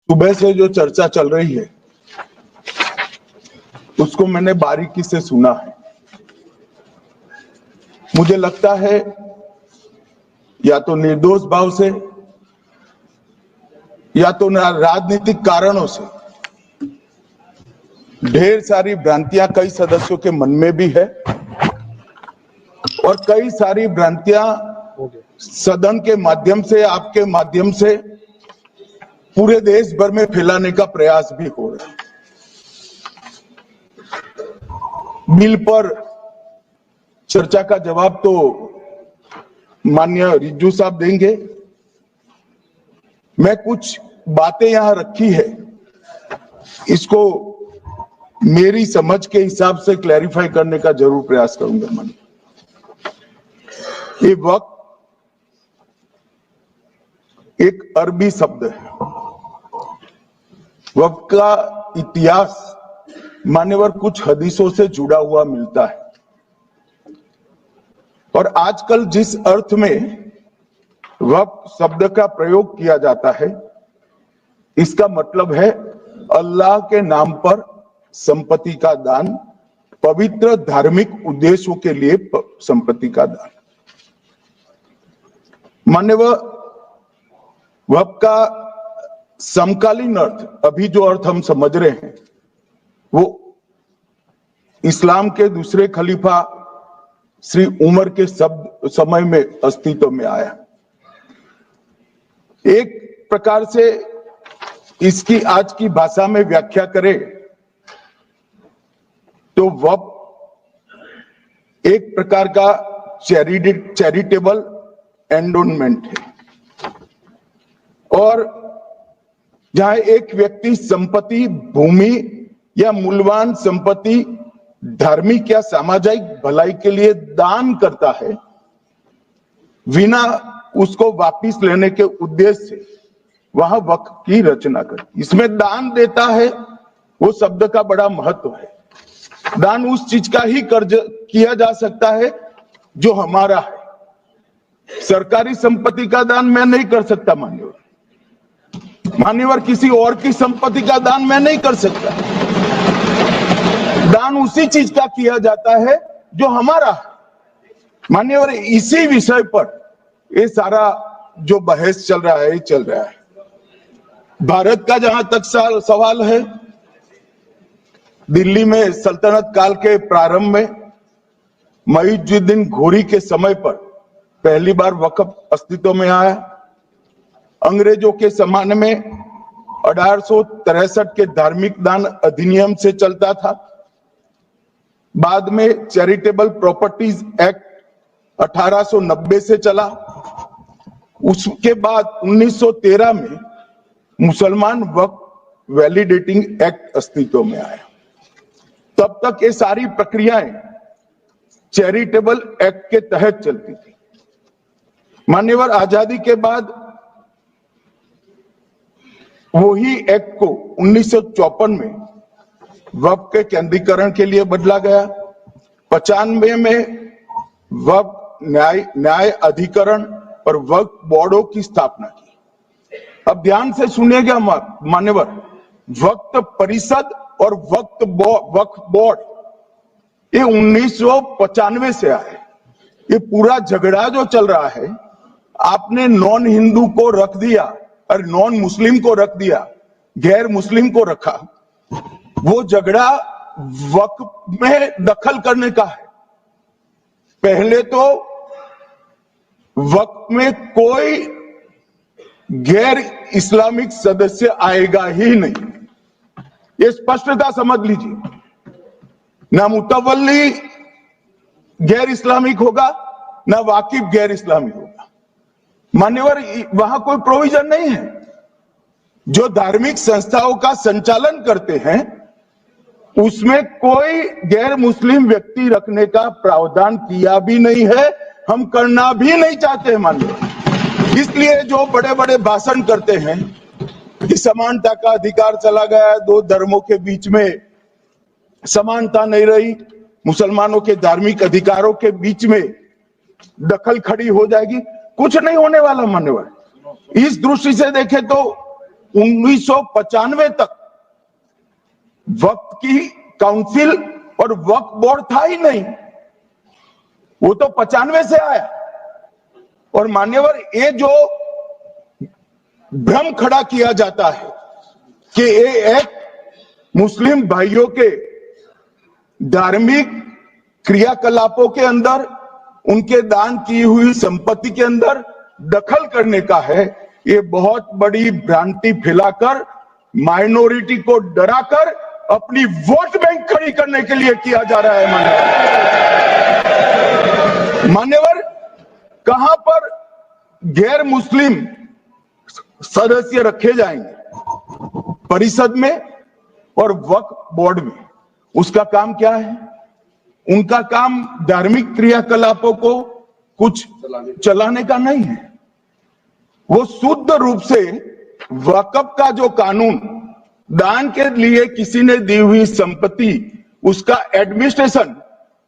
सुबह से जो चर्चा चल रही है उसको मैंने बारीकी से सुना है। मुझे लगता है या तो निर्दोष भाव से या तो राजनीतिक कारणों से ढेर सारी भ्रांतियां कई सदस्यों के मन में भी है और कई सारी भ्रांतियां सदन के माध्यम से, आपके माध्यम से पूरे देश भर में फैलाने का प्रयास भी हो रहा है। बिल पर चर्चा का जवाब तो माननीय रिज्जू साहब देंगे। मैं कुछ बातें यहां रखी है, इसको मेरी समझ के हिसाब से क्लैरिफाई करने का जरूर प्रयास करूंगा। मन ये वक्त एक अरबी शब्द है। वक्त का इतिहास मान्यवर कुछ हदीसों से जुड़ा हुआ मिलता है और आजकल जिस अर्थ में वक्त शब्द का प्रयोग किया जाता है, इसका मतलब है अल्लाह के नाम पर संपत्ति का दान, पवित्र धार्मिक उद्देश्यों के लिए संपत्ति का दान। मान्यवर वक्त का समकालीन अर्थ, अभी जो अर्थ हम समझ रहे हैं, वो इस्लाम के दूसरे खलीफा श्री उमर के समय में अस्तित्व में आया। एक प्रकार से इसकी आज की भाषा में व्याख्या करें तो वक्फ एक प्रकार का चैरिटेबल एंडोनमेंट है और जहां एक व्यक्ति संपत्ति, भूमि या मूल्यवान संपत्ति धार्मिक या सामाजिक भलाई के लिए दान करता है, बिना उसको वापिस लेने के उद्देश्य से वहां वक्फ की रचना कर। इसमें दान देता है, वो शब्द का बड़ा महत्व है। दान उस चीज का ही कर्ज किया जा सकता है जो हमारा है। सरकारी संपत्ति का दान मैं नहीं कर सकता मान्यवर, किसी और की संपत्ति का दान मैं नहीं कर सकता। दान उसी चीज का किया जाता है जो हमारा है। मान्यवर, इसी विषय पर ये सारा जो बहस चल रहा है, चल रहा है। भारत का जहां तक सवाल है, दिल्ली में सल्तनत काल के प्रारंभ में मुइज़्ज़ुद्दीन घोरी के समय पर पहली बार वक्फ अस्तित्व में आया। अंग्रेजों के जमाने में 1863 के धार्मिक दान अधिनियम से चलता था। बाद में चैरिटेबल प्रॉपर्टीज एक्ट 1890 से चला। उसके बाद 1913 में मुसलमान वक्फ वैलिडेटिंग एक्ट अस्तित्व में आया। तब तक ये सारी प्रक्रियाएं चैरिटेबल एक्ट के तहत चलती थी। मान्यवर, आजादी के बाद वही एक्ट को 1954 में वक्फ के केंद्रीकरण के लिए बदला गया। 95 में वक्फ न्याय अधिकरण और वक्फ बोर्डों की स्थापना की। अब ध्यान से सुनिएगा मान्यवर, वक्फ परिषद और वक्फ बोर्ड ये 1995 से आए। ये पूरा झगड़ा जो चल रहा है, आपने नॉन हिंदू को रख दिया और नॉन मुस्लिम को रख दिया, गैर मुस्लिम को रखा। वो झगड़ा वक्फ में दखल करने का है। पहले तो वक्फ में कोई गैर इस्लामिक सदस्य आएगा ही नहीं, ये स्पष्टता समझ लीजिए। ना मुतवल्ली गैर इस्लामिक होगा, ना वाकिफ गैर इस्लामिक होगा। मान्यवर, वहां कोई प्रोविजन नहीं है। जो धार्मिक संस्थाओं का संचालन करते हैं उसमें कोई गैर मुस्लिम व्यक्ति रखने का प्रावधान किया भी नहीं है, हम करना भी नहीं चाहते हैं मान्यवर। इसलिए जो बड़े बड़े भाषण करते हैं कि समानता का अधिकार चला गया, दो धर्मों के बीच में समानता नहीं रही, मुसलमानों के धार्मिक अधिकारों के बीच में दखल खड़ी हो जाएगी, कुछ नहीं होने वाला मान्यवर। इस दृष्टि से देखें तो 1995 तक वक्फ की काउंसिल और वक्फ बोर्ड था ही नहीं, वो तो 95 से आया। और मान्यवर, ये जो भ्रम खड़ा किया जाता है कि ये एक मुस्लिम भाइयों के धार्मिक क्रियाकलापों के अंदर, उनके दान की हुई संपत्ति के अंदर दखल करने का है, ये बहुत बड़ी भ्रांति फैलाकर माइनॉरिटी को डराकर अपनी वोट बैंक खड़ी करने के लिए किया जा रहा है। मान्यवर, कहां पर गैर मुस्लिम सदस्य रखे जाएंगे? परिषद में और वक्फ बोर्ड में। उसका काम क्या है? उनका काम धार्मिक क्रियाकलापों को कुछ चलाने का नहीं है। वो शुद्ध रूप से वक्फ का जो कानून, दान के लिए किसी ने दी हुई संपत्ति, उसका एडमिनिस्ट्रेशन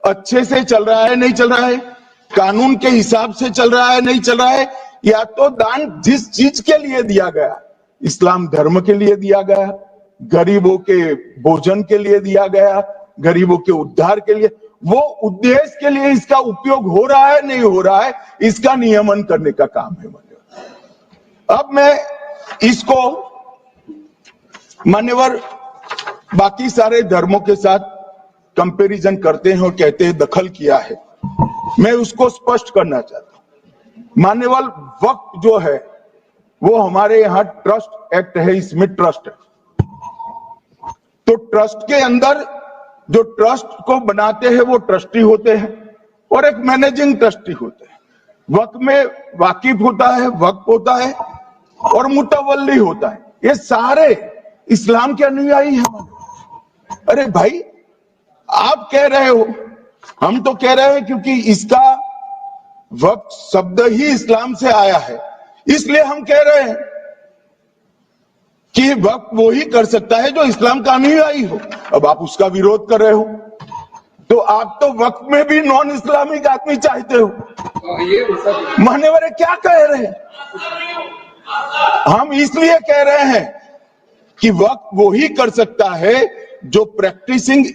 अच्छे से चल रहा है नहीं चल रहा है, कानून के हिसाब से चल रहा है नहीं चल रहा है, या तो दान जिस चीज के लिए दिया गया, इस्लाम धर्म के लिए दिया गया, गरीबों के भोजन के लिए दिया गया, गरीबों के उद्धार के लिए, वो उद्देश्य के लिए इसका उपयोग हो रहा है नहीं हो रहा है, इसका नियमन करने का काम है। अब मैं इसको मान्यवर बाकी सारे धर्मों के साथ कंपैरिजन करते हैं और कहते हैं दखल किया है। मैं उसको स्पष्ट करना चाहता हूं। मान्यवर, वक्फ जो है वो हमारे यहां ट्रस्ट एक्ट है, इसमें ट्रस्ट है। तो ट्रस्ट के अंदर जो ट्रस्ट को बनाते हैं वो ट्रस्टी होते हैं और एक मैनेजिंग ट्रस्टी होते हैं। वक्फ में वाकिफ होता है, वक्फ होता है और मुतवल्ली होता है। ये सारे इस्लाम के अनुयायी हैं। अरे भाई, आप कह रहे हो, हम तो कह रहे हैं क्योंकि इसका वक्फ शब्द ही इस्लाम से आया है, इसलिए हम कह रहे हैं कि वक्फ वो ही कर सकता है जो इस्लाम का अनुयायी हो। अब आप उसका विरोध कर रहे हो, तो आप तो वक्फ में भी नॉन इस्लामिक आदमी चाहते हो। मान्यवर क्या कह रहे हैं? हम इसलिए कह रहे हैं कि वक्फ वो ही कर सकता है जो प्रैक्टिसिंग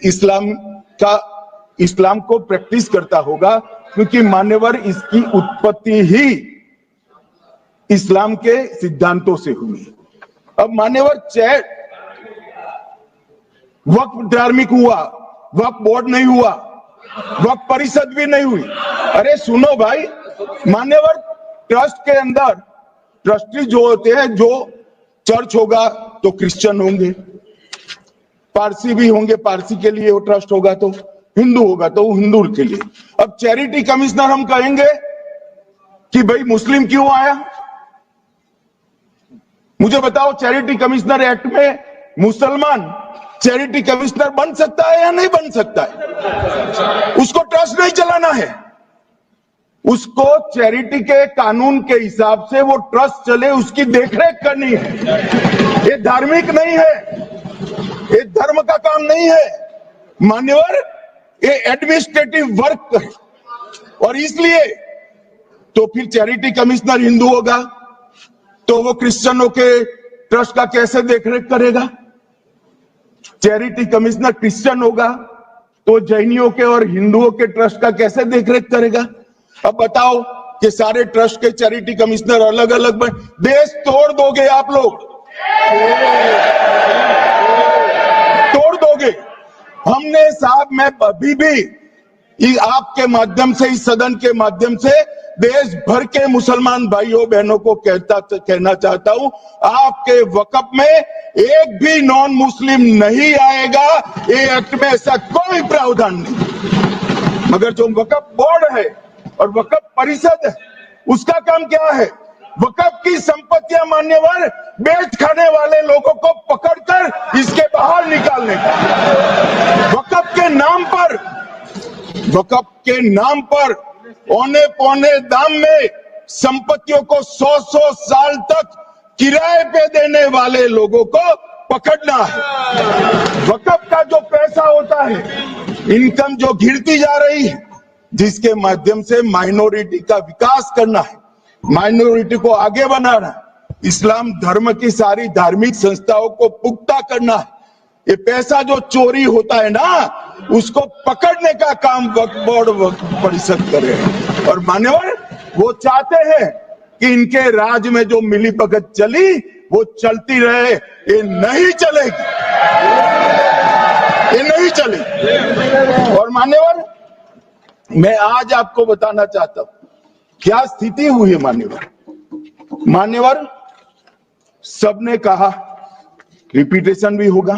इस्लाम को प्रैक्टिस करता होगा, क्योंकि मान्यवर इसकी उत्पत्ति ही इस्लाम के सिद्धांतों से हुई। अब मान्यवर, वक्फ धार्मिक हुआ, वक्फ बोर्ड नहीं हुआ, वक्फ परिषद भी नहीं हुई। अरे सुनो भाई, मान्यवर, ट्रस्ट के अंदर ट्रस्टी जो होते हैं, जो चर्च होगा तो क्रिश्चियन होंगे, पारसी भी होंगे, पारसी के लिए वो ट्रस्ट होगा, तो हिंदू होगा तो हिंदू के लिए। अब चैरिटी कमिश्नर हम कहेंगे कि भाई मुस्लिम क्यों आया? मुझे बताओ, चैरिटी कमिश्नर एक्ट में मुसलमान चैरिटी कमिश्नर बन सकता है या नहीं बन सकता है? उसको ट्रस्ट नहीं चलाना है, उसको चैरिटी के कानून के हिसाब से वो ट्रस्ट चले, उसकी देखरेख करनी है। ये धार्मिक नहीं है, ये धर्म का काम नहीं है मान्यवर, ये एडमिनिस्ट्रेटिव वर्क है। और इसलिए तो फिर चैरिटी कमिश्नर हिंदू होगा तो वो क्रिश्चियनों के ट्रस्ट का कैसे देखरेख करेगा? चैरिटी कमिश्नर क्रिश्चियन होगा तो जैनियों के और हिंदुओं के ट्रस्ट का कैसे देखरेख करेगा? अब बताओ कि सारे ट्रस्ट के चैरिटी कमिश्नर अलग अलग बन, देश तोड़ दोगे आप लोग, तोड़ दोगे। हमने साहब, मैं अभी भी आपके माध्यम से, इस सदन के माध्यम से देश भर के मुसलमान भाइयों बहनों को कहना चाहता हूं, आपके वक्फ में एक भी नॉन मुस्लिम नहीं आएगा। ये एक्ट में ऐसा कोई प्रावधान नहीं। मगर जो वक्फ बोर्ड है और वक्फ परिषद है, उसका काम क्या है? वक्फ की संपत्तियां मान्यवर बेच खाने वाले लोगों को पकड़कर इसके बाहर निकालने का। वक्फ के नाम पर औने पौने दाम में संपत्तियों को 100 साल तक किराए पे देने वाले लोगों को पकड़ना है। वक्फ का जो पैसा होता है, इनकम जो गिरती जा रही है, जिसके माध्यम से माइनॉरिटी का विकास करना है, माइनॉरिटी को आगे बढ़ाना है, इस्लाम धर्म की सारी धार्मिक संस्थाओं को पुख्ता करना है। ये पैसा जो चोरी होता है ना, उसको पकड़ने का काम वक्फ बोर्ड वक्फ परिषद करे। और मान्यवर, वो चाहते हैं कि इनके राज में जो मिलीभगत चली वो चलती रहे। ये नहीं चलेगी, ये नहीं चलेगी। और मान्यवर, मैं आज आपको बताना चाहता हूं क्या स्थिति हुई है। मान्यवर, सबने कहा, रिपीटेशन भी होगा,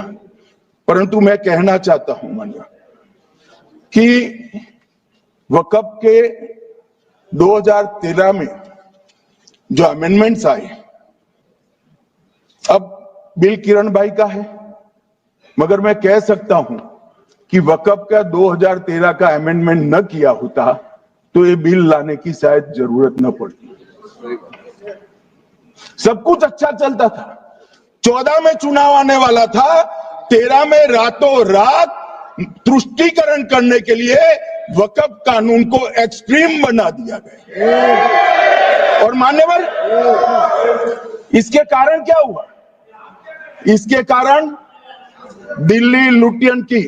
परंतु मैं कहना चाहता हूं मान्यवर कि वक्फ के 2013 में जो अमेंडमेंट्स आए, अब बिल किरण भाई का है, मगर मैं कह सकता हूं कि वक्फ का 2013 का अमेंडमेंट न किया होता तो ये बिल लाने की शायद जरूरत न पड़ती। सब कुछ अच्छा चलता था। 14 में चुनाव आने वाला था, 13 में रातों रात तुष्टीकरण करने के लिए वक्फ कानून को एक्सट्रीम बना दिया गया। और मान्यवर, इसके कारण क्या हुआ? इसके कारण दिल्ली लुटियन की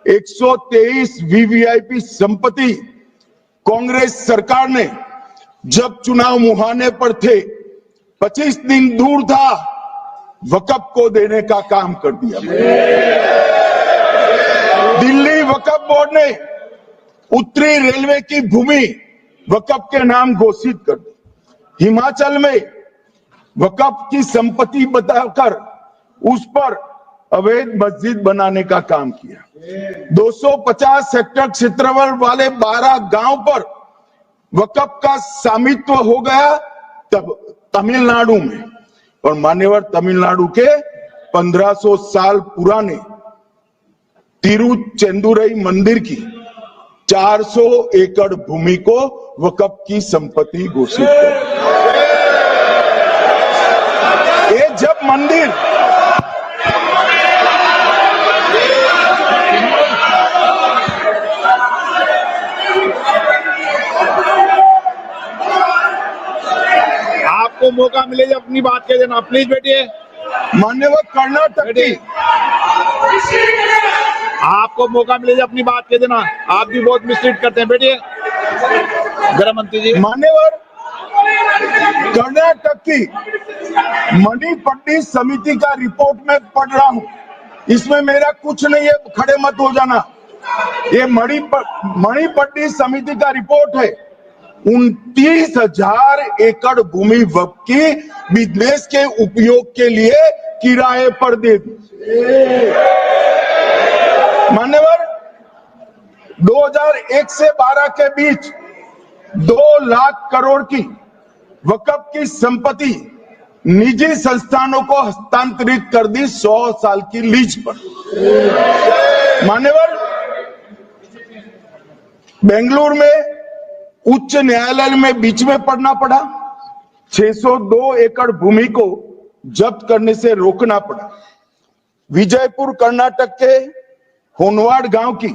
123 वीवीआईपी संपत्ति कांग्रेस सरकार ने जब चुनाव मुहाने पर थे, 25 दिन दूर था, वक्फ को देने का काम कर दिया। दिल्ली वक्फ बोर्ड ने उत्तरी रेलवे की भूमि वक्फ के नाम घोषित कर दी। हिमाचल में वक्फ की संपत्ति बताकर उस पर अवैध मस्जिद बनाने का काम किया। 250 हेक्टेयर क्षेत्रफल वाले 12 गांव पर वक्फ का स्वामित्व हो गया तब तमिलनाडु में। और मान्यवर, तमिलनाडु के 1500 साल पुराने तिरुचेंदुरई मंदिर की 400 एकड़ भूमि को वक्फ की संपत्ति घोषित कर। ये जब मंदिर आपको मौका मिले जब अपनी बात कह देना, प्लीज बैठिए। मान्यवर, कर्नाटक की, आपको मौका मिले जब अपनी बात कह देना, आप भी बहुत मिसलीड करते हैं। बैठिए गृह मंत्री जी। मान्यवर, कर्नाटक की मणिपट्टी समिति का रिपोर्ट में पढ़ रहा हूं, इसमें मेरा कुछ नहीं है, खड़े मत हो जाना। ये मणिपट्टी समिति का रिपोर्ट है। 29,000 एकड़ भूमि वक्फ की बिजनेस के उपयोग के लिए किराए पर दे दी। मान्यवर, 2001 से 12 के बीच 2 लाख करोड़ की वक्फ की संपत्ति निजी संस्थानों को हस्तांतरित कर दी 100 साल की लीज पर। मान्यवर, बेंगलुरु में उच्च न्यायालय में बीच में पढ़ना पड़ा, 602 एकड़ भूमि को जब्त करने से रोकना पड़ा। विजयपुर कर्नाटक के होनवाड़ गांव की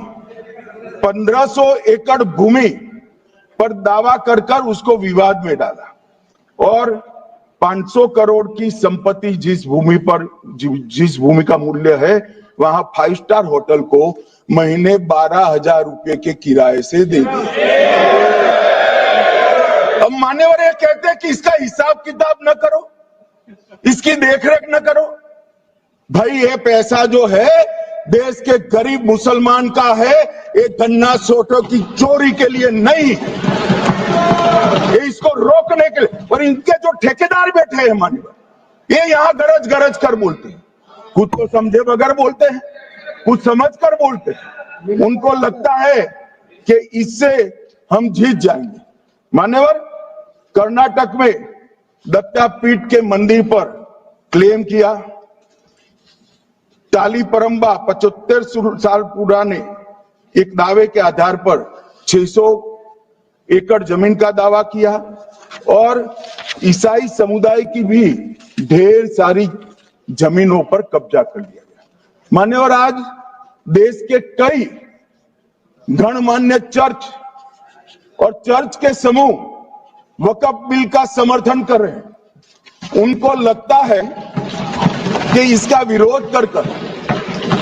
1500 एकड़ भूमि पर दावा कर उसको विवाद में डाला और 500 करोड़ की संपत्ति जिस भूमि का मूल्य है, वहां 5 स्टार होटल को महीने 12,000 रुपए के किराए से दे दिया। अब मान्यवर ये कहते हैं कि इसका हिसाब किताब न करो, इसकी देखरेख न करो। भाई, ये पैसा जो है देश के गरीब मुसलमान का है, ये गन्ना सोटों की चोरी के लिए नहीं, ये इसको रोकने के लिए। और इनके जो ठेकेदार बैठे हैं मान्यवर, ये यहाँ गरज गरज कर बोलते हैं, खुद को समझे बगैर बोलते हैं, कुछ समझ कर बोलते हैं। उनको लगता है कि इससे हम जीत जाएंगे। मान्यवर, कर्नाटक में दत्तापीठ के मंदिर पर क्लेम किया, टालीपरंबा 75 साल पुराने एक दावे के आधार पर 600 एकड़ जमीन का दावा किया और ईसाई समुदाय की भी ढेर सारी जमीनों पर कब्जा कर लिया गया। मान्यवर, आज देश के कई गणमान्य चर्च और चर्च के समूह वक्फ बिल का समर्थन कर रहे हैं उनको लगता है कि इसका विरोध कर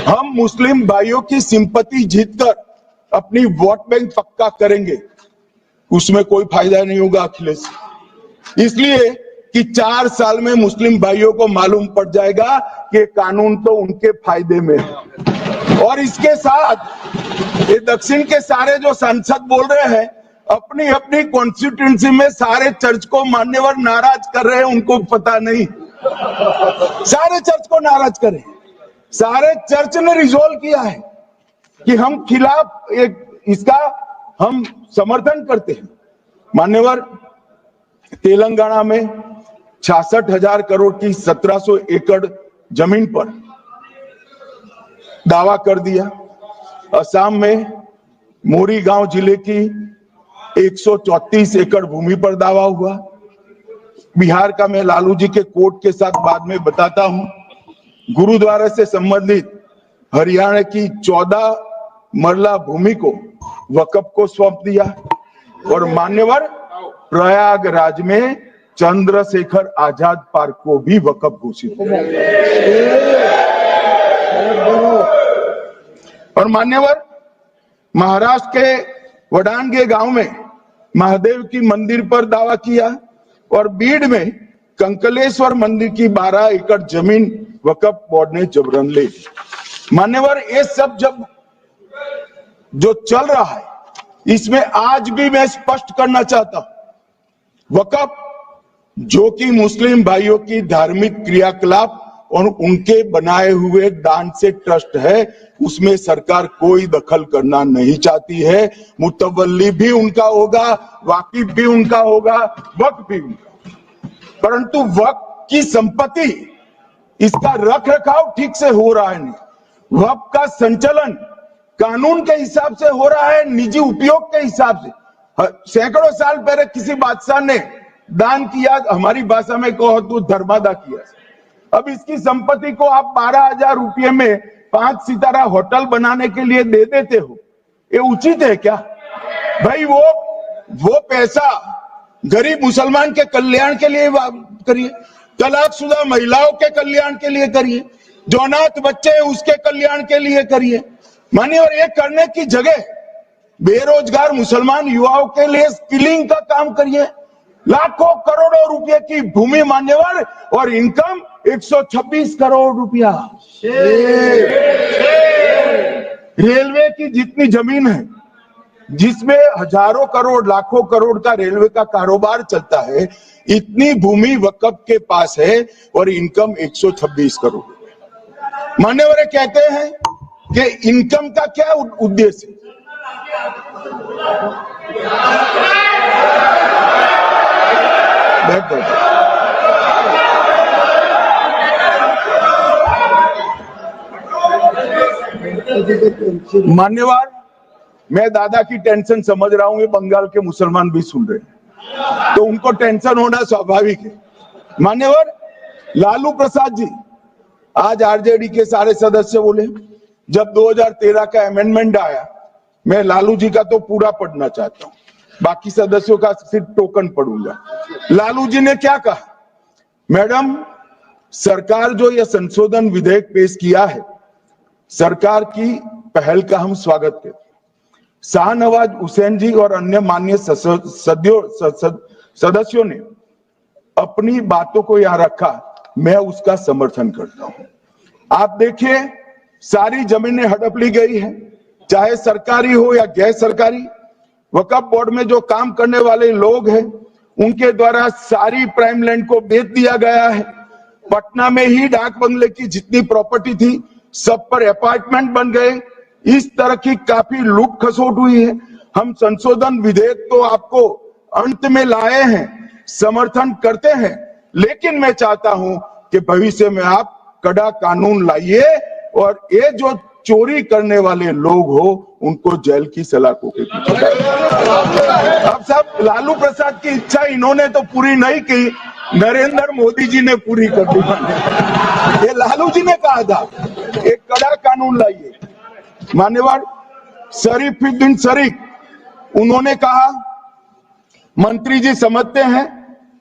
हम मुस्लिम भाइयों की सिंपैथी जीतकर अपनी वोट बैंक पक्का करेंगे। उसमें कोई फायदा नहीं होगा अखिलेश, इसलिए कि 4 साल में मुस्लिम भाइयों को मालूम पड़ जाएगा कि कानून तो उनके फायदे में है। और इसके साथ ये दक्षिण के सारे जो सांसद बोल रहे हैं, अपनी अपनी कॉन्स्टिट्यूंसी में सारे चर्च को मान्यवर नाराज कर रहे हैं, उनको पता नहीं। सारे चर्च को नाराज करे, सारे चर्च ने रिजोल्व किया है कि हम खिलाफ इसका हम समर्थन करते हैं। मान्यवर, तेलंगाना में 66,000 करोड़ की 1700 एकड़ जमीन पर दावा कर दिया। असम में मोरीगांव जिले की 134 एकड़ भूमि पर दावा हुआ। बिहार का मैं लालू जी के कोर्ट के साथ बाद में बताता हूं। गुरुद्वारा से संबंधित हरियाणा की 14 मरला भूमि को वक्फ को सौंप दिया। और मान्यवर, प्रयागराज में चंद्रशेखर आजाद पार्क को भी वक्फ घोषित किया। और मान्यवर, महाराष्ट्र के वडानगे गांव में महादेव की मंदिर पर दावा किया। और बीड में कंकलेश्वर मंदिर की 12 एकड़ जमीन वक्फ बोर्ड ने जबरन ले ली। मान्यवर, ये सब जब जो चल रहा है, इसमें आज भी मैं स्पष्ट करना चाहता हूं, वक्फ जो कि मुस्लिम भाइयों की धार्मिक क्रियाकलाप और उनके बनाए हुए दान से ट्रस्ट है, उसमें सरकार कोई दखल करना नहीं चाहती है। मुतवल्ली भी उनका होगा, वाकिफ भी उनका होगा, वक्फ भी उनका। परंतु वक्फ की संपत्ति, इसका रख रखाव ठीक से हो रहा है नहीं। वक्फ का संचालन कानून के हिसाब से हो रहा है, निजी उपयोग के हिसाब से। सैकड़ों साल पहले किसी बादशाह ने दान किया, हमारी भाषा में कहो तो धर्मादा किया। अब इसकी संपत्ति को आप 12,000 रुपये में 5 सितारा होटल बनाने के लिए दे देते हो, ये उचित है क्या भाई? वो पैसा गरीब मुसलमान के कल्याण के लिए करिए, तलाकशुदा महिलाओं के कल्याण के लिए करिए, जो अनाथ बच्चे हैं उसके कल्याण के लिए करिए। मानिए, और ये करने की जगह बेरोजगार मुसलमान युवाओं के लिए स्किलिंग का काम करिए। लाखों करोड़ों रुपए की भूमि मान्यवर, और इनकम 126 करोड़ रुपया। रेलवे की जितनी जमीन है, जिसमें हजारों करोड़ लाखों करोड़ का रेलवे का कारोबार चलता है, इतनी भूमि वक्फ के पास है और इनकम 126 करोड़। मान्यवर कहते हैं कि इनकम का क्या उद्देश्य है? मान्यवर, मैं दादा की टेंशन समझ रहा हूं, ये बंगाल के मुसलमान भी सुन रहे हैं, तो उनको टेंशन होना स्वाभाविक है। मान्यवर, लालू प्रसाद जी, आज आरजेडी के सारे सदस्य बोले, जब 2013 का अमेंडमेंट आया, मैं लालू जी का तो पूरा पढ़ना चाहता हूं, बाकी सदस्यों का सिर्फ टोकन पढ़ूंगा। लालू जी ने क्या कहा? मैडम, सरकार जो यह संशोधन विधेयक पेश किया है, सरकार की पहल का हम स्वागत करते हैं। शाहनवाज हुसैन जी और अन्य माननीय सदस्यों ने अपनी बातों को यहां रखा, मैं उसका समर्थन करता हूं। आप देखिए, सारी जमीनें हड़प ली गई है, चाहे सरकारी हो या गैर सरकारी। वक्फ बोर्ड में जो काम करने वाले लोग हैं, उनके द्वारा सारी प्राइम लैंड को बेच दिया गया है। पटना में ही डाक बंगले की जितनी प्रॉपर्टी थी, सब पर अपार्टमेंट बन गए। इस तरह की काफी लूट खसोट हुई है। हम संशोधन विधेयक तो आपको अंत में लाए हैं, समर्थन करते हैं, लेकिन मैं चाहता हूं कि भविष्य में आप कड़ा कानून लाइए और ये जो चोरी करने वाले लोग हो, उनको जेल की सलाखों के पीछे। अब साहब, लालू प्रसाद की इच्छा इन्होंने तो पूरी नहीं की, नरेंद्र मोदी जी ने पूरी कर दी। ये लालू जी ने कहा था, एक कड़ा कानून लाइए। मान्यवर शरीफुद्दीन शरीफ, उन्होंने कहा, मंत्री जी समझते हैं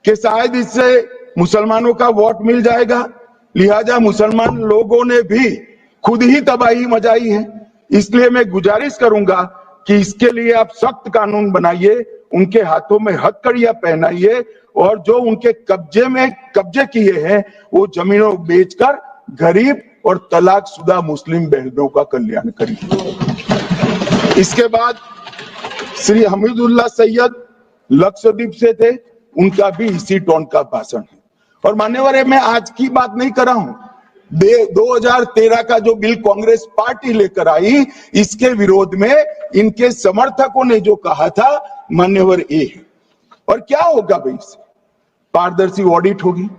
कि शायद इससे मुसलमानों का वोट मिल जाएगा। लिहाजा मुसलमान लोगों ने भी खुद ही तबाही मचाई है। इसलिए मैं गुजारिश करूंगा कि इसके लिए आप सख्त कानून बनाइए, उनके हाथों में हथकड़ियां पहनाइए और जो उनके कब्जे किए हैं वो जमीनों बेचकर गरीब और तलाकशुदा मुस्लिम बहनों का कल्याण करिए। इसके बाद श्री हमीदुल्लाह सैयद लक्षद्वीप से थे, उनका भी इसी टोन का भाषण है। और मान्यवर, मैं आज की बात नहीं कर रहा हूं, 2013 का जो बिल कांग्रेस पार्टी लेकर आई, इसके विरोध में इनके समर्थकों ने जो कहा था, मान्यवर ये है। और क्या होगा भाई इससे? पारदर्शी ऑडिट होगी,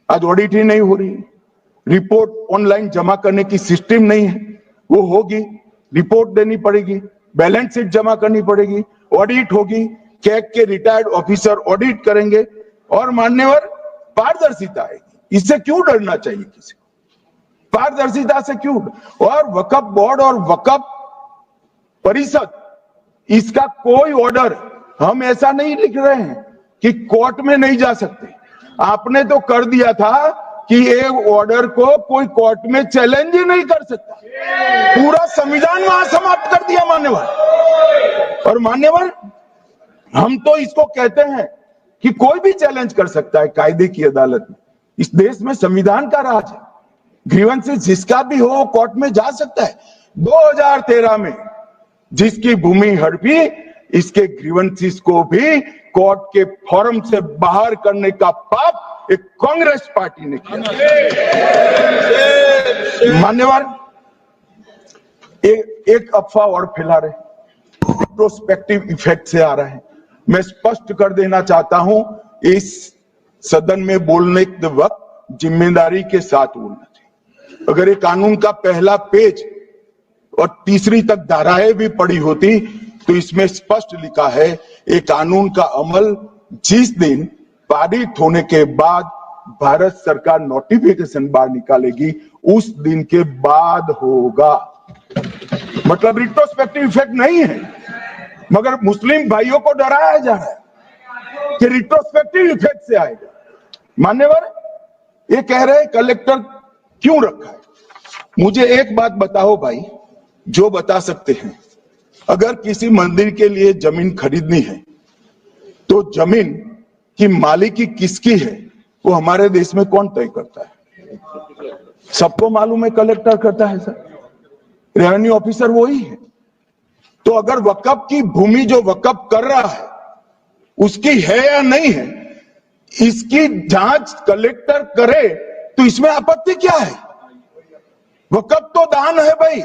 आज ऑडिट ही नहीं हो रही, रिपोर्ट ऑनलाइन जमा करने की सिस्टम नहीं है, वो होगी, रिपोर्ट देनी पड़ेगी, बैलेंस शीट जमा करनी पड़ेगी, ऑडिट होगी, कैग के रिटायर्ड ऑफिसर ऑडिट करेंगे और मान्यवर पारदर्शिता आएगी। इससे क्यों डरना चाहिए किसी को? पारदर्शिता से क्यों? और वक्फ बोर्ड और वक्फ परिषद, इसका कोई ऑर्डर हम ऐसा नहीं लिख रहे हैं कि कोर्ट में नहीं जा सकते। आपने तो कर दिया था कि एक ऑर्डर को कोई कोर्ट में चैलेंज ही नहीं कर सकता, पूरा संविधान वहां समाप्त कर दिया मान्यवर। और मान्यवर, हम तो इसको कहते हैं कि कोई भी चैलेंज कर सकता है कायदे की अदालत में। इस देश में संविधान का राज है, ग्रीवेंसेस जिसका भी हो कोर्ट में जा सकता है। 2013 में जिसकी भूमि हड़पी, इसके ग्रीवेंसेस को भी कोर्ट के फोरम से बाहर करने का पाप एक कांग्रेस पार्टी ने किया। मान्यवर, एक अफवाह और फैला रहे, प्रोस्पेक्टिव इफेक्ट से आ रहा है। मैं स्पष्ट कर देना चाहता हूं, इस सदन में बोलने के वक्त जिम्मेदारी के साथ बोलना चाहिए। अगर ये कानून का पहला पेज और तीसरी तक धाराएं भी पड़ी होती तो इसमें स्पष्ट लिखा है, ये कानून का अमल जिस दिन पारित होने के बाद भारत सरकार नोटिफिकेशन बाहर निकालेगी, उस दिन के बाद होगा। मतलब रिट्रोस्पेक्टिव इफेक्ट नहीं है, मगर मुस्लिम भाइयों को डराया जा रहा है कि रिट्रोस्पेक्टिव इफेक्ट से आएगा। मान्यवर, ये कह रहे हैं कलेक्टर क्यों रखा है? मुझे एक बात बताओ भाई, जो बता सकते हैं, अगर किसी मंदिर के लिए जमीन खरीदनी है तो जमीन की मालिकी किसकी है वो हमारे देश में कौन तय करता है? सबको मालूम है, कलेक्टर करता है सर, रेवेन्यू ऑफिसर वही है। तो अगर वक्फ की भूमि जो वक्फ कर रहा है उसकी है या नहीं है, इसकी जांच कलेक्टर करे तो इसमें आपत्ति क्या है? वक्फ तो दान है भाई,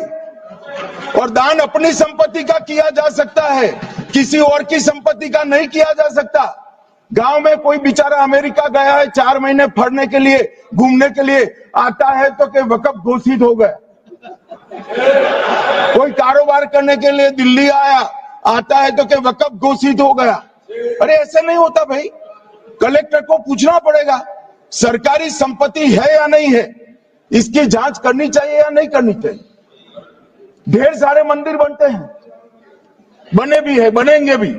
और दान अपनी संपत्ति का किया जा सकता है, किसी और की संपत्ति का नहीं किया जा सकता। गांव में कोई बेचारा अमेरिका गया है 4 महीने पढ़ने के लिए, घूमने के लिए, आता है तो कि वक्फ घोषित हो गया। कोई कारोबार करने के लिए दिल्ली आया, आता है तो कि वक्फ घोषित हो गया। अरे ऐसे नहीं होता भाई, कलेक्टर को पूछना पड़ेगा सरकारी संपत्ति है या नहीं है, इसकी जांच करनी चाहिए या नहीं करनी चाहिए। ढेर सारे मंदिर बनते हैं, बने भी है, बनेंगे भी,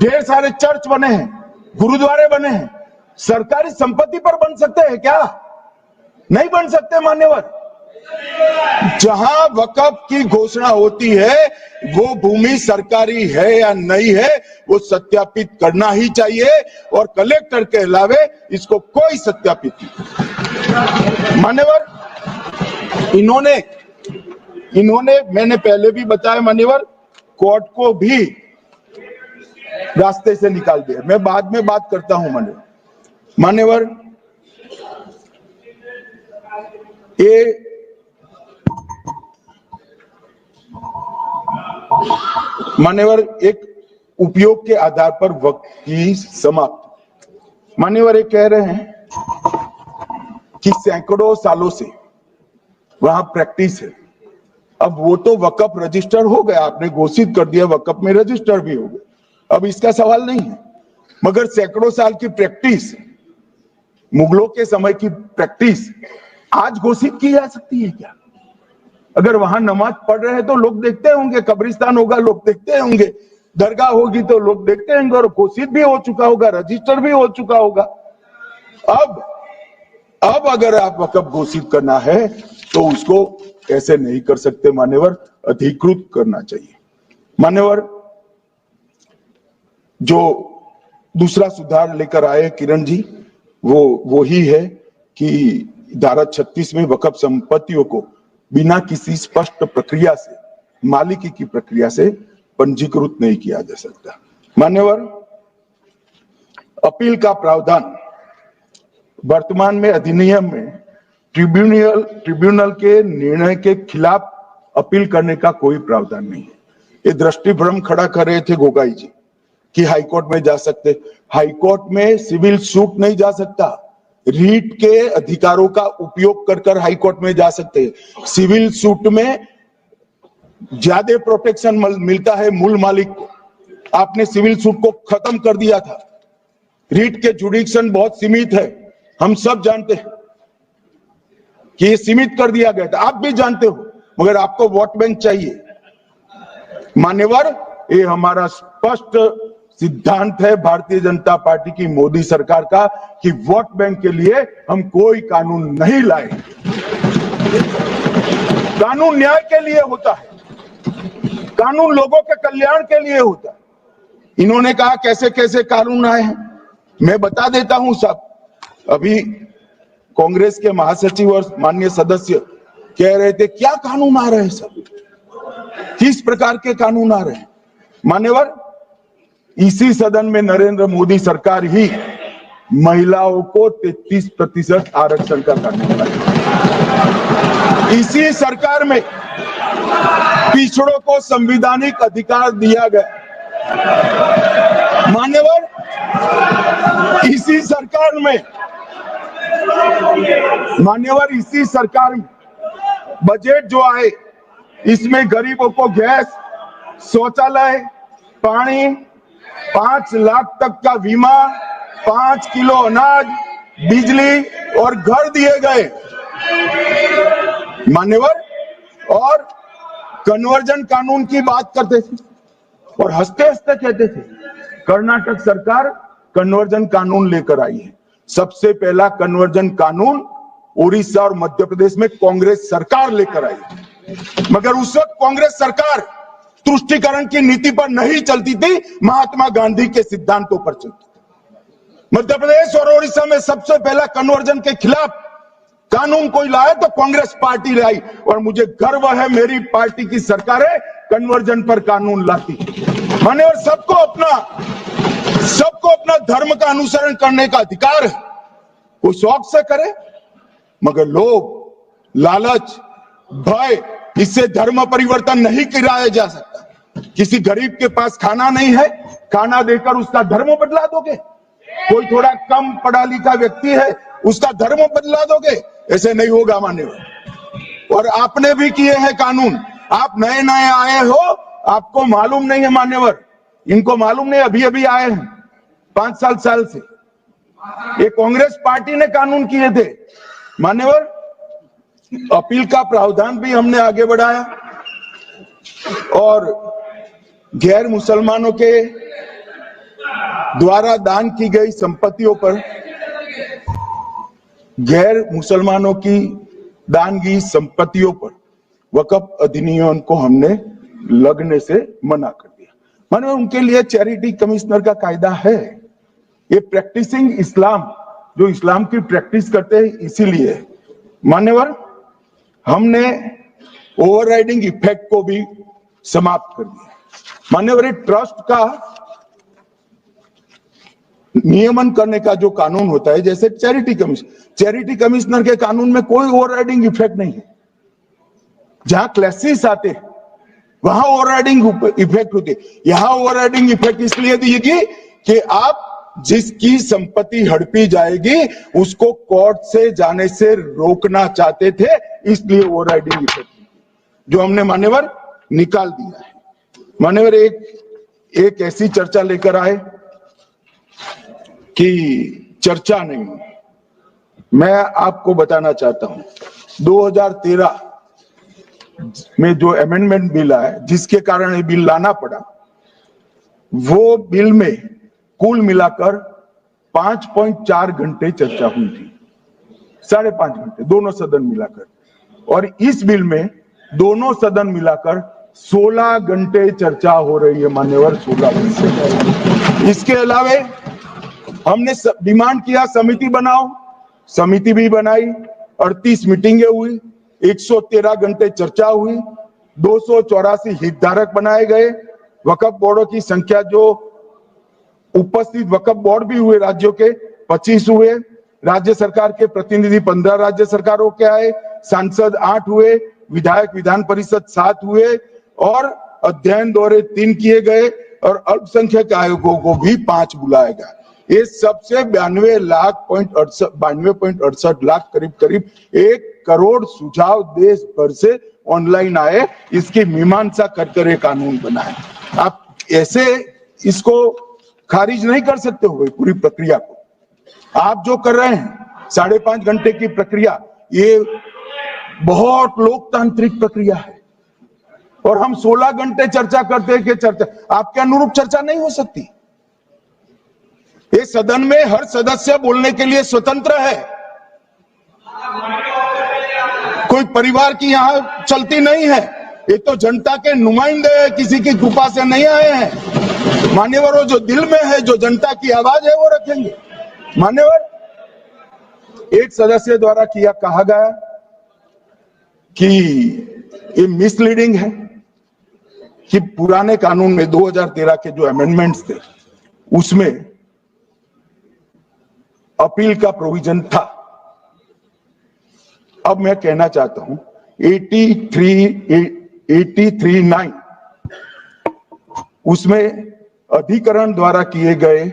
ढेर सारे चर्च बने हैं, गुरुद्वारे बने हैं, सरकारी संपत्ति पर बन सकते हैं क्या? नहीं बन सकते मान्यवर। जहां वक्फ की घोषणा होती है वो भूमि सरकारी है या नहीं है वो सत्यापित करना ही चाहिए, और कलेक्टर के अलावे इसको कोई सत्यापित नहीं। मान्यवर, इन्होंने मैंने पहले भी बताया मान्यवर, कोर्ट को भी रास्ते से निकाल दिया। मैं बाद में बात करता हूं मान्यवर, ये मान्यवर एक उपयोग के आधार पर वक्त की समाप्ति। मान्यवर ये कह रहे हैं कि सैकड़ों सालों से वहां प्रैक्टिस है। अब वो तो वक्फ रजिस्टर हो गया, आपने घोषित कर दिया, वक्फ में रजिस्टर भी हो गया, अब इसका सवाल नहीं है। मगर सैकड़ों साल की प्रैक्टिस, मुगलों के समय की प्रैक्टिस आज घोषित की जा सकती है क्या? अगर वहां नमाज पढ़ रहे हैं तो लोग देखते होंगे, कब्रिस्तान होगा लोग देखते होंगे, दरगाह होगी तो लोग देखते होंगे, और घोषित भी हो चुका होगा, रजिस्टर भी हो चुका होगा। अब अगर आप वक्फ घोषित करना है तो उसको ऐसे नहीं कर सकते मान्यवर, अधिकृत करना चाहिए। मान्यवर, जो दूसरा सुधार लेकर आए किरण जी, वो ही है कि धारा 36 में वक्फ संपत्तियों को बिना किसी स्पष्ट प्रक्रिया से, मालिकी की प्रक्रिया से पंजीकृत नहीं किया जा सकता। मान्यवर, अपील का प्रावधान वर्तमान में अधिनियम में ट्रिब्यूनल के निर्णय के खिलाफ अपील करने का कोई प्रावधान नहीं है। ये दृष्टिभ्रम खड़ा कर रहे थे गोगाई जी कि हाईकोर्ट में जा सकते। हाईकोर्ट में सिविल सूट नहीं जा सकता, रीट के अधिकारों का उपयोग कर हाईकोर्ट में जा सकते हैं। सिविल सूट में ज्यादा प्रोटेक्शन मिलता है मूल मालिक को। आपने सिविल सूट को खत्म कर दिया था। रीट के जुडिक्शन बहुत सीमित है, हम सब जानते हैं कि ये सीमित कर दिया गया था, आप भी जानते हो, मगर आपको वोट बैंक चाहिए। मान्यवर, ये हमारा स्पष्ट सिद्धांत है भारतीय जनता पार्टी की, मोदी सरकार का, कि वोट बैंक के लिए हम कोई कानून नहीं लाए। कानून न्याय के लिए होता है, कानून लोगों के कल्याण के लिए होता है। इन्होंने कहा कैसे कैसे कानून आए हैं, मैं बता देता हूं सब। अभी कांग्रेस के महासचिव और माननीय सदस्य कह रहे थे क्या कानून आ रहे हैं, सब किस प्रकार के कानून आ रहे हैं। मान्यवर, इसी सदन में नरेंद्र मोदी सरकार ही महिलाओं को 33% आरक्षण का कानून लाई। इसी सरकार में पिछड़ों को संवैधानिक अधिकार दिया गया। मान्यवर, इसी सरकार में बजट जो आए, इसमें गरीबों को गैस, शौचालय, पानी, 5 लाख तक का बीमा, 5 किलो अनाज, बिजली और घर दिए गए। मान्यवर, और कन्वर्जन कानून की बात करते थे और हंसते हंसते कहते थे कर्नाटक सरकार कन्वर्जन कानून लेकर आई है। सबसे पहला कन्वर्जन कानून उड़ीसा और मध्य प्रदेश में कांग्रेस सरकार लेकर आई, मगर उस वक्त कांग्रेस सरकार तुष्टीकरण की नीति पर नहीं चलती थी, महात्मा गांधी के सिद्धांतों पर चलती। मध्य प्रदेश और उड़ीसा में सबसे पहला कन्वर्जन के खिलाफ कानून कोई लाया तो कांग्रेस पार्टी लाई, और मुझे गर्व है मेरी पार्टी की सरकारें कन्वर्जन पर कानून लाती। माने, और सबको अपना धर्म का अनुसरण करने का अधिकार है, कोई शौक से करे, मगर लोभ, लालच, भय, इससे धर्म परिवर्तन नहीं कराया जा सकता। किसी गरीब के पास खाना नहीं है, खाना देकर उसका धर्म बदला दोगे? कोई थोड़ा कम पढ़ा लिखा व्यक्ति है, उसका धर्म बदला दोगे? ऐसे नहीं होगा मान्यवर। और आपने भी किए हैं कानून, आप नए नए आए हो, आपको मालूम नहीं है मान्यवर, इनको मालूम नहीं, अभी अभी आए हैं 5 साल से। ये कांग्रेस पार्टी ने कानून किए थे मान्यवर। अपील का प्रावधान भी हमने आगे बढ़ाया, और गैर मुसलमानों के द्वारा दान की गई संपत्तियों पर, गैर मुसलमानों की दान की संपत्तियों पर वक्फ अधिनियम को हमने लगने से मना कर दिया। माने, उनके लिए चैरिटी कमिश्नर का कायदा है। ये प्रैक्टिसिंग इस्लाम, जो इस्लाम की प्रैक्टिस करते हैं, इसीलिए मान्यवर हमने ओवरराइडिंग इफेक्ट को भी समाप्त कर दिया। मान्यवर, ट्रस्ट का नियमन करने का जो कानून होता है, जैसे चैरिटी कमिश्नर के कानून में कोई ओवरराइडिंग इफेक्ट नहीं है। जहां क्लासेस आते हैं वहां ओवरराइडिंग इफेक्ट होती है। यहां ओवरराइडिंग इफेक्ट इसलिए देगी कि आप जिसकी संपत्ति हड़पी जाएगी उसको कोर्ट से जाने से रोकना चाहते थे, इसलिए ओवरराइडिंग इफेक्ट जो हमने मान्यवर निकाल दिया है। मान्यवर, एक ऐसी चर्चा लेकर आए कि चर्चा नहीं, मैं आपको बताना चाहता हूं 2013 में जो अमेंडमेंट बिल आया, जिसके कारण ये बिल लाना पड़ा, वो बिल में कुल मिलाकर 5.4 घंटे चर्चा हुई थी, 5.5 घंटे दोनों सदन मिलाकर। और इस बिल में दोनों सदन मिलाकर 16 घंटे चर्चा हो रही है मान्यवर, 16 घंटे। इसके अलावे हमने डिमांड किया समिति बनाओ, समिति भी बनाई, 38 मीटिंगें हुई, 113 घंटे चर्चा हुई, 284 हितधारक बनाए गए। वक्फ बोर्डों की संख्या जो उपस्थित वक्फ बोर्ड भी हुए राज्यों के 25 हुए, राज्य सरकार के प्रतिनिधि 15 राज्य सरकारों के आए, सांसद 8 हुए, विधायक विधान परिषद 7 हुए और अध्ययन दौरे 3 किए गए और अल्पसंख्यक आयोगों को भी 5 बुलाया गया। ये सबसे 92.68 लाख करीब 1 करोड़ सुझाव देश भर से ऑनलाइन आए, इसकी मीमांसा कर एक कानून बना है। आप ऐसे इसको खारिज नहीं कर सकते हो पूरी प्रक्रिया को। आप जो कर रहे हैं 5.5 घंटे की प्रक्रिया, ये बहुत लोकतांत्रिक प्रक्रिया है और हम 16 घंटे चर्चा करते हैं कि चर्चा आपके अनुरूप चर्चा नहीं हो सकती। ये सदन में हर सदस्य बोलने के लिए स्वतंत्र है, कोई परिवार की यहां चलती नहीं है। ये तो जनता के नुमाइंदे हैं, किसी की कृपा से नहीं आए हैं। मान्यवर, जो दिल में है, जो जनता की आवाज है, वो रखेंगे। मान्यवर, एक सदस्य द्वारा कहा गया कि ये मिसलीडिंग है कि पुराने कानून में 2013 के जो अमेंडमेंट्स थे उसमें अपील का प्रोविजन था। अब मैं कहना चाहता हूं 83(9) उसमें अधिकरण द्वारा किए गए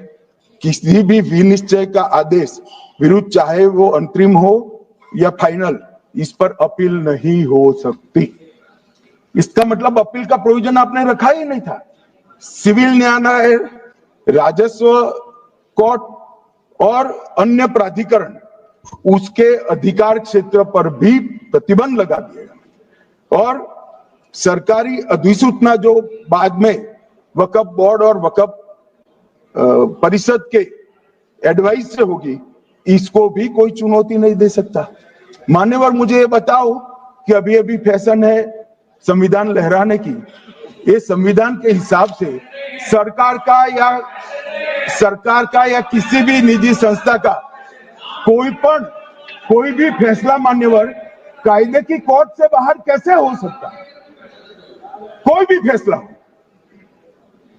किसी भी विनिश्चय का आदेश विरुद्ध, चाहे वो अंतरिम हो या फाइनल, इस पर अपील नहीं हो सकती। इसका मतलब अपील का प्रोविजन आपने रखा ही नहीं था। सिविल न्यायालय, राजस्व कोर्ट और अन्य प्राधिकरण, उसके अधिकार क्षेत्र पर भी प्रतिबंध लगा दिया और सरकारी अधिसूचना जो बाद में वक्फ बोर्ड और वक्फ परिषद के एडवाइस से होगी, इसको भी कोई चुनौती नहीं दे सकता। मान्यवर, मुझे ये बताओ कि अभी अभी फैशन है संविधान लहराने की, ये संविधान के हिसाब से सरकार का या किसी भी निजी संस्था का कोई भी फैसला मान्यवर कायदे की कोर्ट से बाहर कैसे हो सकता है? कोई भी फैसला,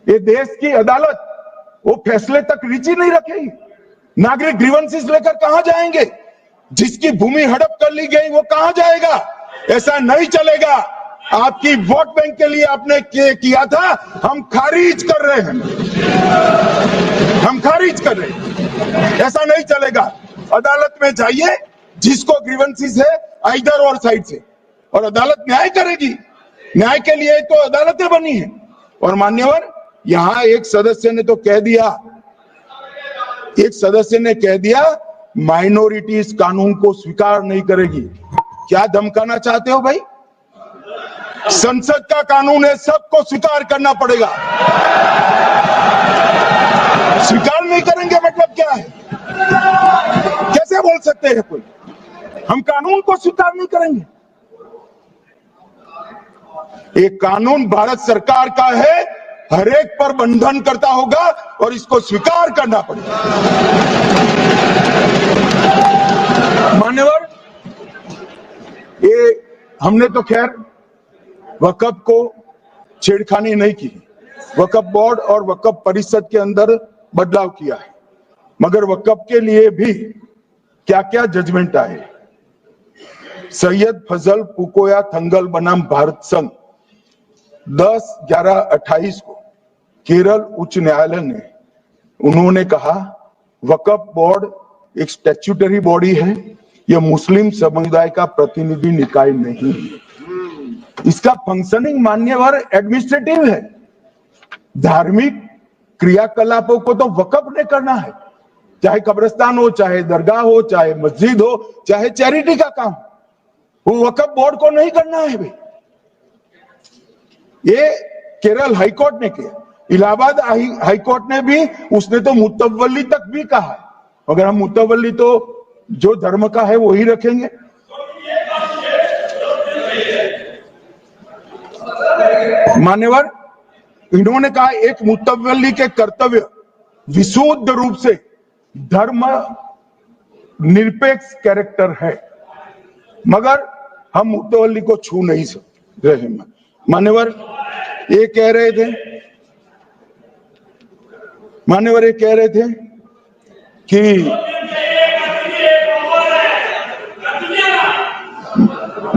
ये देश की अदालत वो फैसले तक रुचि नहीं रखेगी। नागरिक ग्रीवेंसेस लेकर कहां जाएंगे? जिसकी भूमि हड़प कर ली गई वो कहां जाएगा? ऐसा नहीं चलेगा। आपकी वोट बैंक के लिए आपने किया था, हम खारिज कर रहे हैं, हम खारिज कर रहे हैं। ऐसा नहीं चलेगा। अदालत में जाइए, जिसको ग्रीवेंसेस है इधर और साइड से, और अदालत न्याय करेगी। न्याय के लिए तो अदालतें बनी है। और मान्यवर, यहां एक सदस्य ने तो कह दिया माइनॉरिटी इस कानून को स्वीकार नहीं करेगी। क्या धमकाना चाहते हो भाई? संसद का कानून है, सबको स्वीकार करना पड़ेगा। स्वीकार नहीं करेंगे मतलब क्या है? कैसे बोल सकते हैं कोई? हम कानून को स्वीकार नहीं करेंगे। एक कानून भारत सरकार का है, हर एक पर बंधन करता होगा और इसको स्वीकार करना पड़ेगा। मान्यवर, ये हमने तो खैर वक्फ को छेड़खानी नहीं की, वक्फ बोर्ड और वक्फ परिषद के अंदर बदलाव किया है, मगर वक्फ के लिए भी क्या क्या जजमेंट आए। सैयद फजल पुकोया थंगल बनाम भारत संघ 10/11/28 को केरल उच्च न्यायालय ने उन्होंने कहा वक्फ बोर्ड एक स्टैट्यूटरी बॉडी है, यह मुस्लिम समुदाय का प्रतिनिधि निकाय नहीं है। इसका फंक्शनिंग मान्यवर एडमिनिस्ट्रेटिव है। धार्मिक क्रियाकलापों को तो वक्फ ने करना है, चाहे कब्रिस्तान हो, चाहे दरगाह हो, चाहे मस्जिद हो, चाहे चैरिटी का काम, वो वक्फ बोर्ड को नहीं करना है भाई। ये केरल हाईकोर्ट ने किया, इलाहाबाद हाईकोर्ट ने भी, उसने तो मुतवल्ली तक भी कहा अगर हम मुतवल्ली तो जो धर्म का है वो ही रखेंगे। मान्यवर, इन्होंने कहा एक मुतवल्ली के कर्तव्य विशुद्ध रूप से धर्म निरपेक्ष कैरेक्टर है, मगर हम मुतवल्ली को छू नहीं सकते रहे। मान्यवर ये कह रहे थे, मान्यवर ये कह रहे थे कि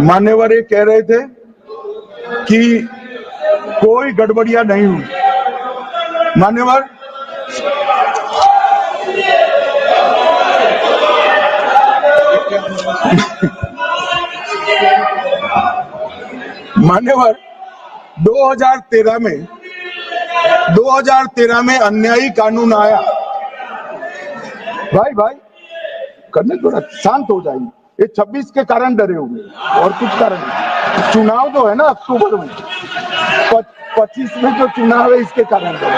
मान्यवर ये कह रहे थे कि कोई गड़बड़ियां नहीं हुई। मान्यवर मान्यवर 2013 में अन्यायी कानून आया। भाई करने थोड़ा शांत हो जाइए। ये 26 के कारण डरे हुए और कुछ कारण नहीं। चुनाव जो है ना अक्टूबर में, 25 में जो चुनाव है इसके कारण डरे।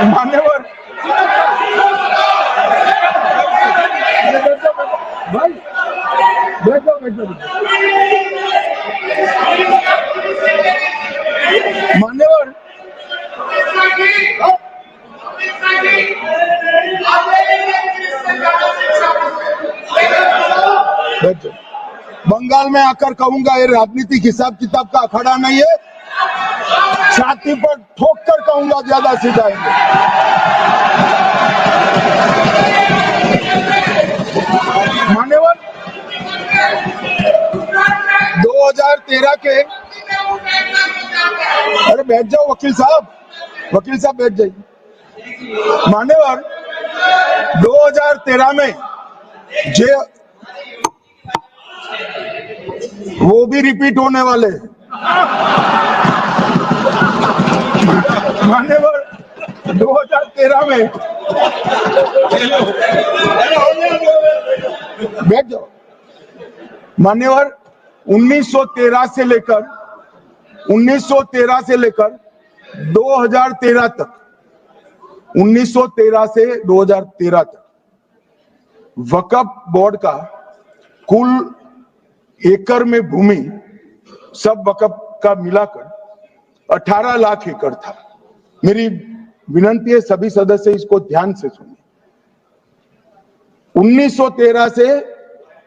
मान्यवर भाई बैठो। मान्यवर बंगाल में आकर कहूंगा ये राजनीतिक हिसाब किताब का अखाड़ा नहीं है, छाती पर ठोक कर कहूंगा ज्यादा सिखाएंगे। मान्यवर 2013 के, अरे बैठ जाओ वकील साहब बैठ जाइए। मान्यवर 2013 में जे वो भी रिपीट होने वाले। मान्यवर 2013 में बैठ जाओ। मान्यवर 1913 से लेकर 2013 तक 1913 से 2013 तक वक्फ बोर्ड का कुल एकड़ में भूमि सब वक्फ का मिलाकर 18 लाख एकड़ था। मेरी विनंती है सभी सदस्य इसको ध्यान से सुनिए। 1913 से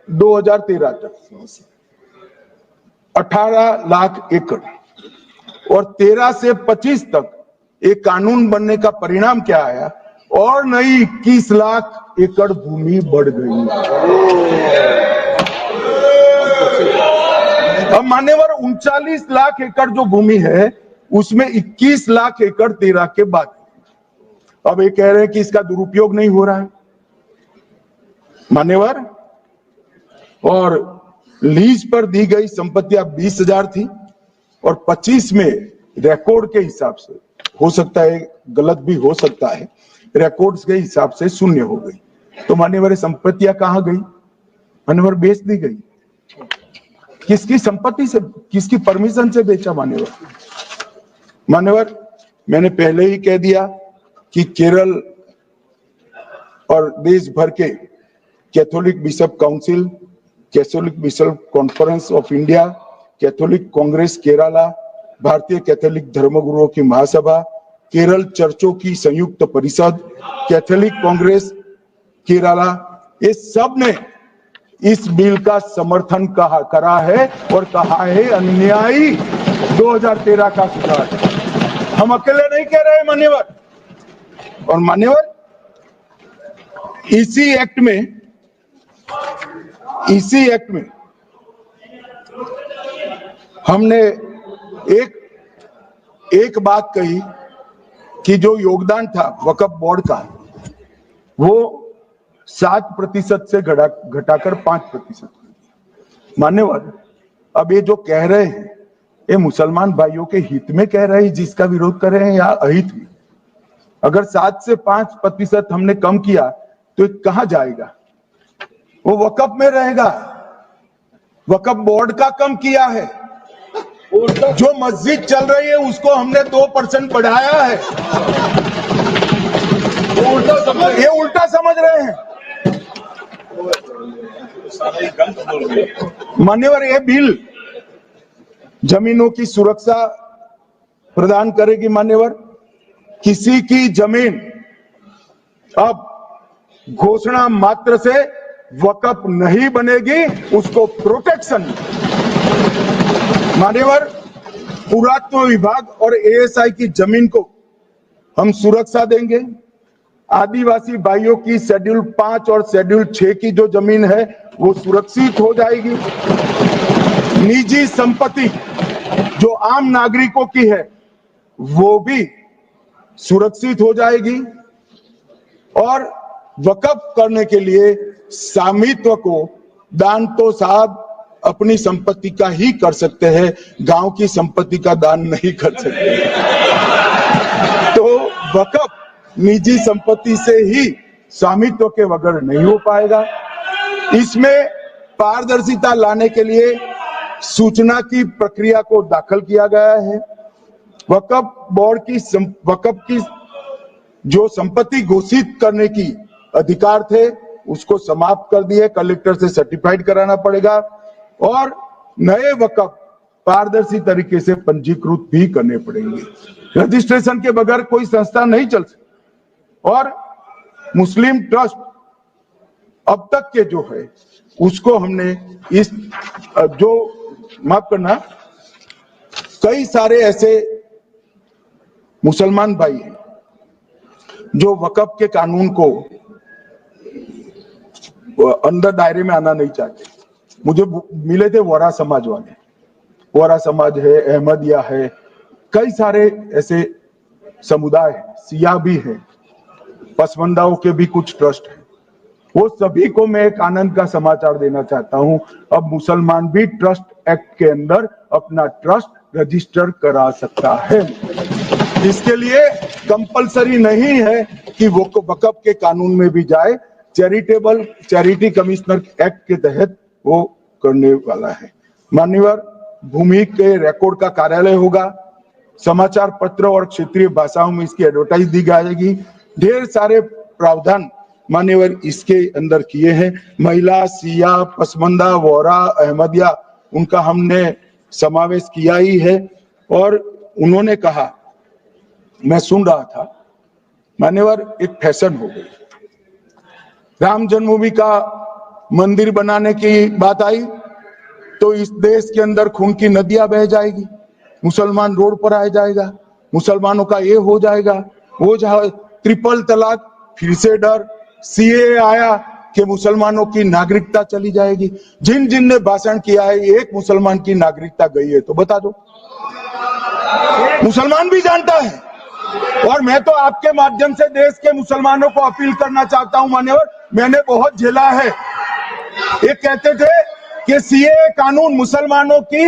2013 तक 18 लाख एकड़ और 13 से 25 तक एक कानून बनने का परिणाम क्या आया और नई 21 लाख एकड़ भूमि बढ़ गई। अब मान्यवर 39 लाख एकड़ जो भूमि है उसमें 21 लाख एकड़ 13 के बाद। अब ये कह रहे हैं कि इसका दुरुपयोग नहीं हो रहा है। मान्यवर और लीज पर दी गई संपत्तियां 20,000 थी और 25 में रिकॉर्ड के हिसाब से, हो सकता है गलत भी हो सकता है, रिकॉर्ड्स के हिसाब से शून्य हो गई। तो मान्यवर संपत्तियां कहां गई? मान्यवर बेच दी गई। किसकी संपत्ति से, किसकी परमिशन से बेचा? मान्यवर मैंने पहले ही कह दिया कि केरल और देश भर के Catholic bishop council, Catholic bishop conference of India, Catholic Congress Kerala, भारतीय कैथोलिक धर्मगुरुओं की महासभा, केरल चर्चों की संयुक्त परिषद, कैथोलिक कांग्रेस केरला, ये सब ने इस बिल का समर्थन करा है और कहा है अन्यायी 2013 का सुधार। हम अकेले नहीं कह रहे हैं मान्यवर। और मान्यवर इसी एक्ट में हमने एक बात कही कि जो योगदान था वक्फ बोर्ड का वो 7% से घटाकर 5%। मान्यवर अब ये जो कह रहे हैं ये मुसलमान भाइयों के हित में कह रहे हैं, जिसका विरोध कर रहे हैं, या अहित में? अगर 7 से 5% हमने कम किया तो कहां जाएगा? वो वक्फ में रहेगा। वक्फ बोर्ड का कम किया है। जो मस्जिद चल रही है उसको हमने 2% बढ़ाया है। ये उल्टा समझ रहे हैं मान्यवर। ये बिल जमीनों की सुरक्षा प्रदान करेगी मान्यवर। किसी की जमीन अब घोषणा मात्र से वक़्फ नहीं बनेगी, उसको प्रोटेक्शन मान्यवर। पुरातत्व विभाग और एएसआई की जमीन को हम सुरक्षा देंगे। आदिवासी भाइयों की शेड्यूल 5 और शेड्यूल 6 की जो जमीन है वो सुरक्षित हो जाएगी। निजी संपत्ति जो आम नागरिकों की है वो भी सुरक्षित हो जाएगी। और वक़्फ करने के लिए स्वामित्व को दान तो साहब अपनी संपत्ति का ही कर सकते हैं, गांव की संपत्ति का दान नहीं कर सकते। तो वक़्फ निजी संपत्ति से ही स्वामित्व के बगैर नहीं हो पाएगा। इसमें पारदर्शिता लाने के लिए सूचना की प्रक्रिया को दाखिल किया गया है। वक़्फ बोर्ड की वक़्फ की जो संपत्ति घोषित करने की अधिकार थे उसको समाप्त कर दिए, कलेक्टर से सर्टिफाइड कराना पड़ेगा और नए वक़्फ पारदर्शी तरीके से पंजीकृत भी करने पड़ेंगे। रजिस्ट्रेशन के बगैर कोई संस्था नहीं चल सकती। और मुस्लिम ट्रस्ट अब तक के जो है उसको हमने इस जो माफ करना, कई सारे ऐसे मुसलमान भाई हैं जो वक़्फ के कानून को अंदर दायरे में आना नहीं चाहते। मुझे मिले थे वोरा समाज वाले, वोरा समाज है, अहमदिया है, कई सारे ऐसे समुदाय हैं, सिया भी है, पसमंदाओं के भी कुछ ट्रस्ट है। वो सभी को मैं एक आनंद का समाचार देना चाहता हूं, अब मुसलमान भी ट्रस्ट एक्ट के अंदर अपना ट्रस्ट रजिस्टर करा सकता है। इसके लिए कंपलसरी नहीं है कि वो वक़्फ के कानून में भी जाए, चैरिटी कमिश्नर एक्ट के तहत वो करने वाला है। मान्यवर, भूमि के रिकॉर्ड का कार्यालय होगा, समाचार पत्र और क्षेत्रीय भाषाओं में इसकी एडवर्टाइज दी जाएगी। ढेर सारे प्रावधान मान्यवर इसके अंदर किए हैं। महिला, सिया, पसमंदा, वोरा, अहमदिया, उनका हमने समावेश किया ही है। और उन्होंने कहा, मैं सुन रहा था मान्यवर, एक फैशन हो गई, राम जन्मभूमि का मंदिर बनाने की बात आई तो इस देश के अंदर खून की नदियां बह जाएगी, मुसलमान रोड पर आ जाएगा, मुसलमानों का ये हो जाएगा, वो जाए, ट्रिपल तलाक, फिर से डर, सीए आया कि मुसलमानों की नागरिकता चली जाएगी। जिन जिन ने भाषण किया है, एक मुसलमान की नागरिकता गई है तो बता दो। मुसलमान भी जानता है। और मैं तो आपके माध्यम से देश के मुसलमानों को अपील करना चाहता हूं मान्यवर, मैंने बहुत झेला है। ये कहते थे कि सीए कानून मुसलमानों की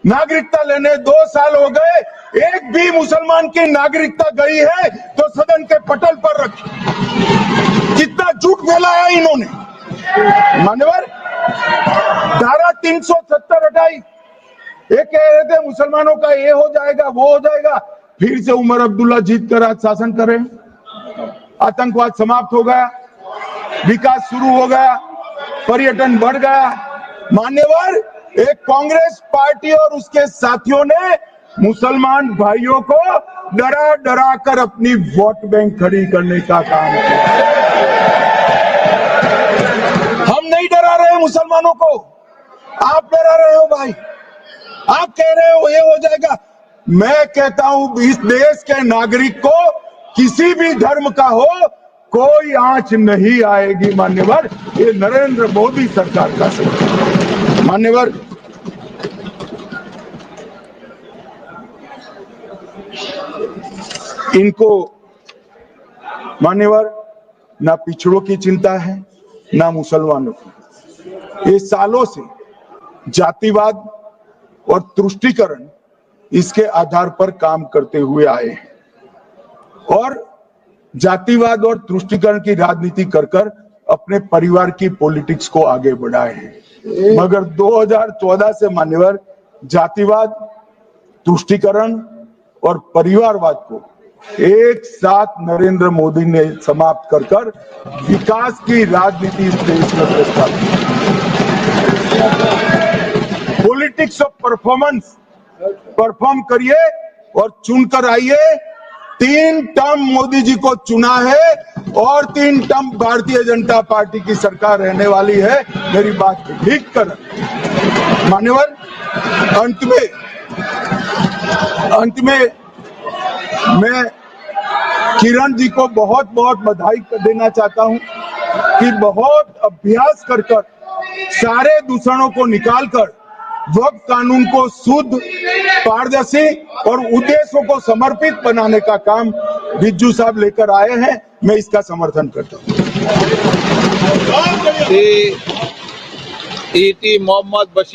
नागरिकता लेने 2 साल हो गए, एक भी मुसलमान की नागरिकता गई है तो सदन के पटल पर रखी। कितना झूठ फैलाया इन्होंने मान्यवर। धारा 370 हटाई, ये कह रहे थे मुसलमानों का ये हो जाएगा, वो हो जाएगा। फिर से उमर अब्दुल्ला जीत कर आज शासन करें, आतंकवाद समाप्त हो गया, विकास शुरू हो गया, पर्यटन बढ़ गया। मान्यवर, एक कांग्रेस पार्टी और उसके साथियों ने मुसलमान भाइयों को डरा डरा कर अपनी वोट बैंक खड़ी करने का काम किया। हम नहीं डरा रहे मुसलमानों को, आप डरा रहे हो भाई। आप कह रहे हो ये हो जाएगा, मैं कहता हूं इस देश के नागरिक को किसी भी धर्म का हो कोई आंच नहीं आएगी मान्यवर। ये नरेंद्र मोदी सरकार का सही मान्यवर। इनको मान्यवर ना पिछड़ों की चिंता है ना मुसलमानों की। ये सालों से जातिवाद और तुष्टीकरण इसके आधार पर काम करते हुए आए हैं और जातिवाद और तुष्टीकरण की राजनीति कर कर अपने परिवार की पॉलिटिक्स को आगे बढ़ाए हैं। मगर 2014 से मान्यवर जातिवाद, तुष्टीकरण और परिवारवाद को एक साथ नरेंद्र मोदी ने समाप्त कर कर विकास की राजनीति इस देश में प्रस्तावित। पॉलिटिक्स ऑफ परफॉर्मेंस, परफॉर्म करिए और चुनकर आइए। 3 टर्म मोदी जी को चुना है और 3 टर्म भारतीय जनता पार्टी की सरकार रहने वाली है। मेरी बात ठीक कर मान्यवर। अंत में मैं किरण जी को बहुत बहुत बधाई देना चाहता हूं कि बहुत अभ्यास कर सारे दूषणों को निकालकर वक्फ कानून को शुद्ध, पारदर्शी और उद्देश्यों को समर्पित बनाने का काम रिज्जू साहब लेकर आए हैं। मैं इसका समर्थन करता हूं। E.T. मोहम्मद बशीर।